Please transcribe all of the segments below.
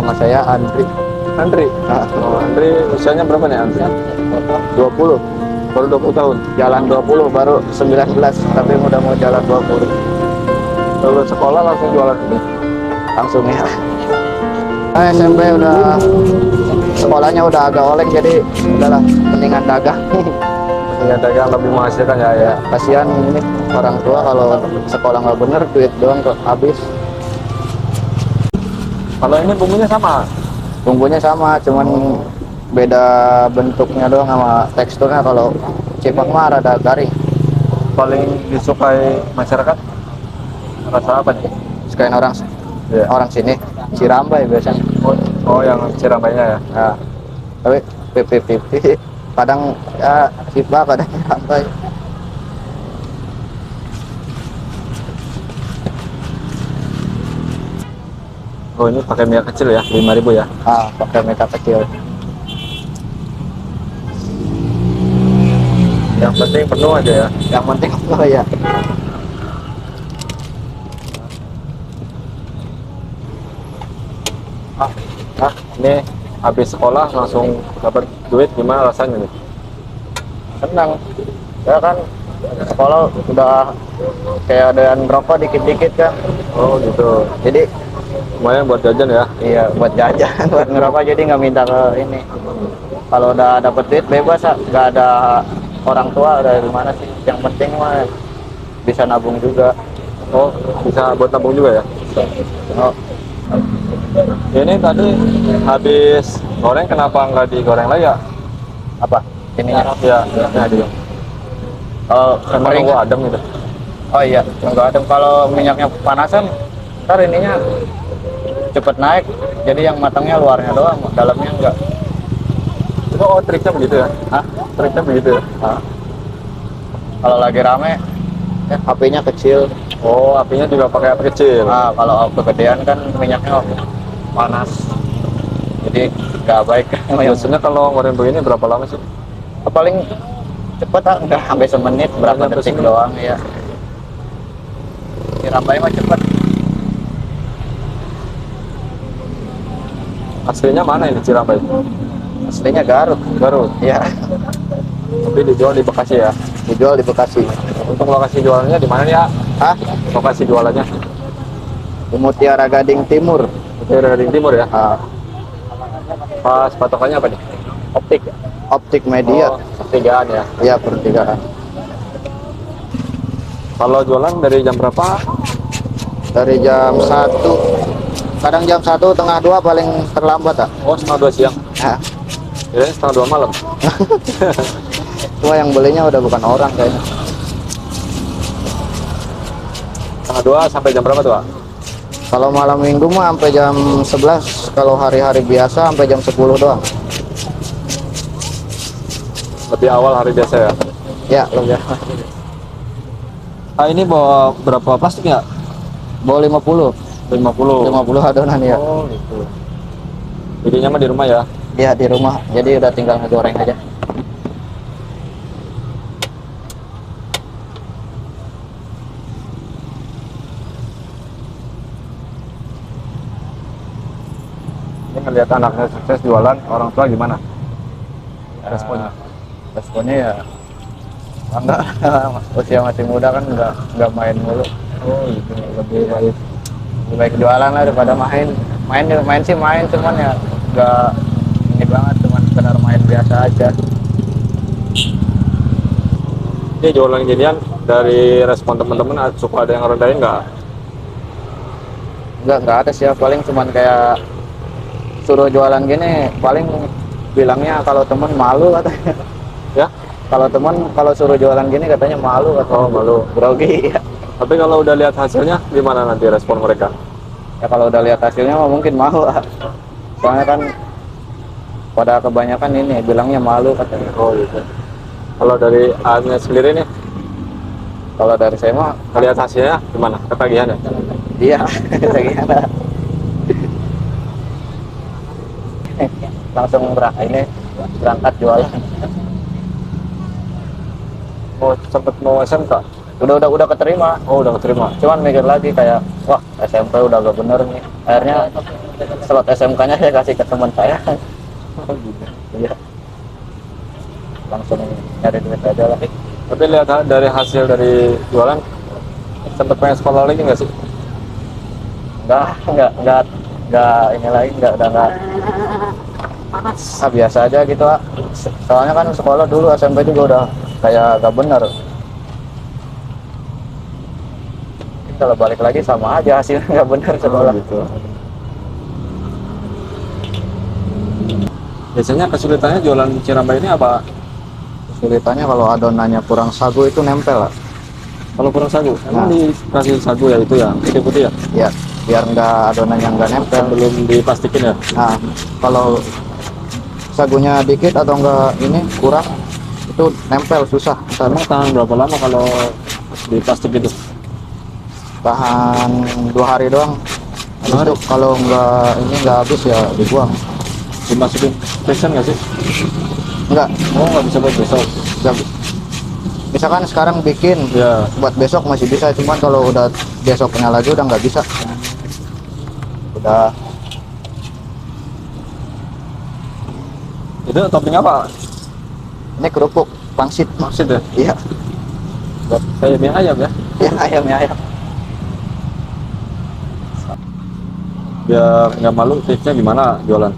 nama saya Andri. Andri. Nah, Oh, Andri usianya berapa nih Andri? 20. Baru 20 tahun. Jalan 20 baru 19 tapi udah mau jalan 20. Lulus sekolah langsung jualan ini. Langsung ya. SMP udah sekolahnya udah agak oleng jadi udahlah mendingan dagang. Ya dagang lebih menghasilkan ya. Ya kasihan ini orang tua kalau sekolah nggak bener duit doang kok habis. Kalau ini bumbunya sama. Bumbunya sama cuman beda bentuknya doang sama teksturnya. Kalau Cipang mah rada garing. Paling disukai masyarakat rasa apa nih? Sukain orang Iya. orang sini Cirambai biasanya. Oh, yang Cirambaynya ya. Ya, tapi pipi kadang ya Cipa kadang Cirambai. Oh, ini pakai minyak kecil ya, 5.000 ya. Pakai mereka kecil. Yang penting penuh aja ya. Yang penting apa ya? Ini habis sekolah langsung dapat duit, gimana rasanya nih? Senang. Ya kan sekolah udah kayak ada yang rokok dikit-dikit kan. Oh gitu. Jadi Lumayan buat jajan ya. iya buat jajan, buat ngerokok jadi nggak minta ke ini. Kalau udah dapet duit bebas, nggak ada orang tua dari mana sih. Yang penting mah bisa nabung juga. Oh, bisa buat tabung juga ya. Oh, Ini tadi habis goreng, kenapa nggak digoreng lagi ya? apa? Ininya. Ya, ini aja. Kalau Emang kering. gua adem gitu. Oh iya, nggak ada. Kalau minyaknya panasan, ntar ininya cepet naik. Jadi yang matangnya luarnya doang, dalamnya enggak. Oh, triknya begitu ya? Hah? Triknya begitu ya? Nah, kalau lagi rame, ya, apinya kecil. Oh, apinya juga pakai api kecil. Nah, kalau kegedean kan minyaknya panas. Jadi nggak baik. Biasanya kalau goreng begini berapa lama sih? Paling cepet nggak sampai semenit, berapa Sampai detik semenit. doang ya. Dirambai mah cepet. Aslinya mana ini Cirambai? Aslinya Garut. Garut. Ya, Tapi dijual di Bekasi ya. dijual di Bekasi. Untuk lokasi jualannya di mana nih ya? Hah? Lokasi jualannya Di Mutiara Gading Timur. itu dari timur ya. Ah, Pas patokannya apa nih? Optik. Optik Media. Oh, pertigaan ya. Ya, pertigaan. Kalau jualan dari jam berapa? Dari jam 1, kadang jam 1 setengah 2 paling terlambat. Oh, setengah 2 siang. Nah, Kirain setengah 2 malam. cuma yang belinya udah bukan orang kayaknya. Setengah 2 sampai jam berapa tuh, Pak? Kalau malam minggu mah sampai jam 11, kalau hari-hari biasa sampai jam 10 doang. Lebih awal hari biasa ya. Ya, lebih. Ah, ini bawa berapa plastik ya? Bawa 50. 50. 50 adonan ya. Oh, gitu. Bikinnya mah di rumah ya. Ya, di rumah. Jadi udah tinggal ngegoreng aja. Ini ngelihat anaknya sukses jualan, orang tua gimana? Responnya? Responnya ya enggak. Usia masih muda kan nggak main mulu. Oh, gitu. Lebih baik. Lebih baik jualan lah daripada main. Main sih main, cuman ya nggak ini banget, cuman sekedar main biasa aja. Ini jualan ginian dari respon teman-teman suka ada yang rendahin nggak? Nggak ada sih ya, paling cuman kayak suruh jualan gini paling bilangnya kalau temen malu katanya. Ya? Kalau suruh jualan gini katanya malu atau Oh, malu. grogi ya. Tapi kalau udah lihat hasilnya gimana nanti respon mereka? Ya kalau udah lihat hasilnya mah mungkin mau lah. Soalnya kan pada kebanyakan ini bilangnya malu katanya. Oh gitu. Kalau dari Agnes sendiri nih, Kalau dari saya mah lihat hasilnya gimana? Ketagihan ya? iya. Gimana? Langsung berangkat jualan. Oh, sempet mau SMK? Udah keterima. Oh, udah keterima. Cuman mikir lagi kayak wah SMP udah gak bener nih. Akhirnya slot SMK-nya saya kasih ke teman saya. Iya, langsung nyari duit aja lah. Tapi lihat dari hasil dari jualan, sempat pengen sekolah lagi nggak sih? Enggak ini lagi, udah enggak. Biasa aja gitu, ah. Soalnya kan sekolah dulu SMP juga udah kayak gak bener. Kalau balik lagi sama aja hasilnya nggak bener sekolah. Gitu. Biasanya kesulitannya jualan Cirambay ini apa? Kesulitannya kalau adonannya kurang sagu itu nempel lah. Kalau kurang sagu, emang Nah. dikasih sagu ya itu ya, putih-putih ya? Ya, biar nggak adonannya nggak nempel. Belum diplastikin ya? Nah, kalau sagunya dikit atau enggak ini kurang, itu nempel susah. Ntar Emang tahan berapa lama kalau di plastik itu? tahan 2 hari doang. Habis 2 hari? itu kalau nggak habis ya dibuang. Dimasukin frozen nggak sih? Enggak, Oh, nggak bisa buat besok? misalkan sekarang bikin Ya. buat besok masih bisa, cuman kalau udah besoknya lagi udah nggak bisa. Udah. Itu topping apa? Ini kerupuk pangsit. Maksud ya? Iya, Kayak mie ayam ya? ya ayam. Biar nggak malu, tipsnya gimana jualan?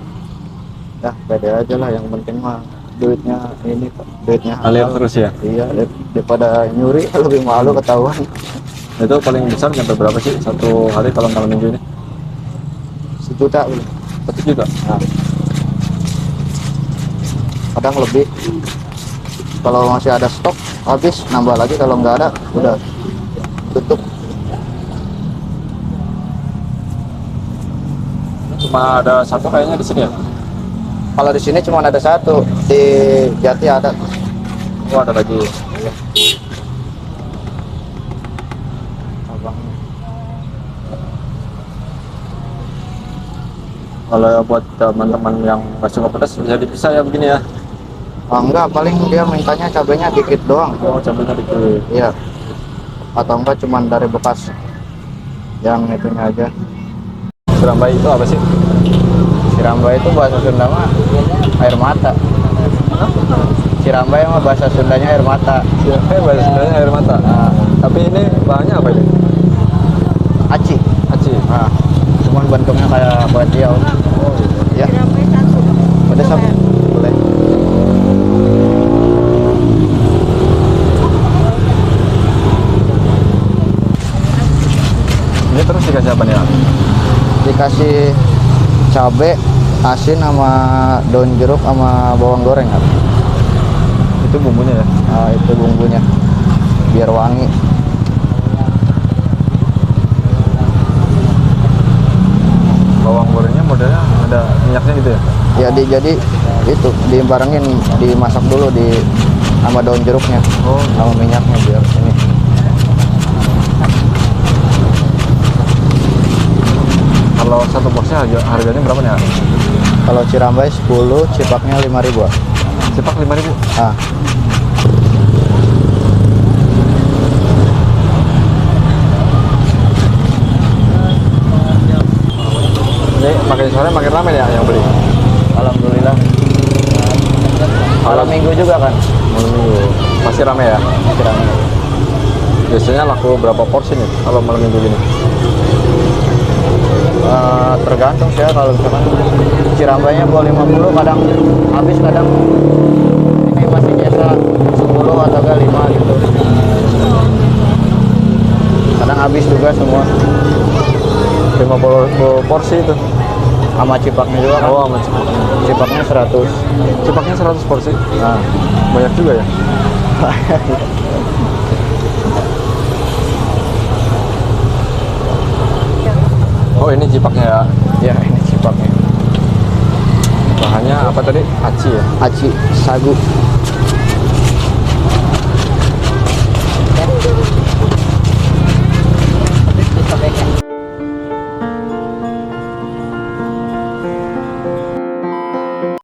Ya pede aja lah, yang penting mah duitnya ini, duitnya Alir halal. terus ya? Iya, daripada nyuri lebih malu ketahuan. Itu paling besar sampai berapa sih satu hari kalau malam minggu ini? 1 juta. 1 juta? Nah, kadang lebih. Kalau masih ada stok habis nambah lagi, kalau nggak ada udah tutup. Cuma ada satu kayaknya di sini ya? Kalau di sini cuma ada satu, di Jati ada. Oh, ada lagi. Abang. Kalau buat teman-teman yang nggak suka pedas bisa dipisah ya begini ya? Enggak, paling dia mintanya cabenya dikit doang. Oh, cabenya dikit. Iya. Atau enggak cuman dari bekas yang itunya aja. Cirambay itu apa sih? Cirambay itu bahasa Sunda mah air mata. Cirambay mah bahasa Sundanya air mata. Cirambay bahasa Sundanya air mata. Nah, Tapi ini bahannya apa ini? aci. Aci. Nah, cuman bentuknya kayak kue tiaw. Oh, gitu. Ya. Ada sap. Boleh. Ini terus dikasih apa nih ya? Dikasih cabe, asin sama daun jeruk sama bawang goreng. Ya. Itu bumbunya ya? Nah, itu bumbunya biar wangi. Bawang gorengnya modelnya ada minyaknya gitu ya? Ya jadi itu dibarengin, dimasak dulu sama daun jeruknya. Oh, Sama minyaknya biar ini. kalau satu boxnya harganya berapa nih ya? Kalau Cirambay 10, cipaknya 5.000. Cepak 5.000. Ah, Ini makin sore makin ramai ya yang beli. alhamdulillah. Malam minggu juga kan? Malam minggu masih ramai ya? Cirambay. Biasanya laku berapa porsi nih kalau malam minggu gini? Tergantung sih ya, kalau misalkan Cirambaynya bawa 50, kadang habis, kadang ini masih biasa 10 atau enggak 5 gitu. Kadang habis juga semua. 50 porsi itu. Sama cipaknya juga kan. Oh, sama cepaknya. Cipaknya 100. Cepaknya 100 porsi. Nah, Banyak juga ya? Oh, ini cipaknya ya. ya ini cipaknya. Bahannya apa tadi? Aci ya? Aci, sagu.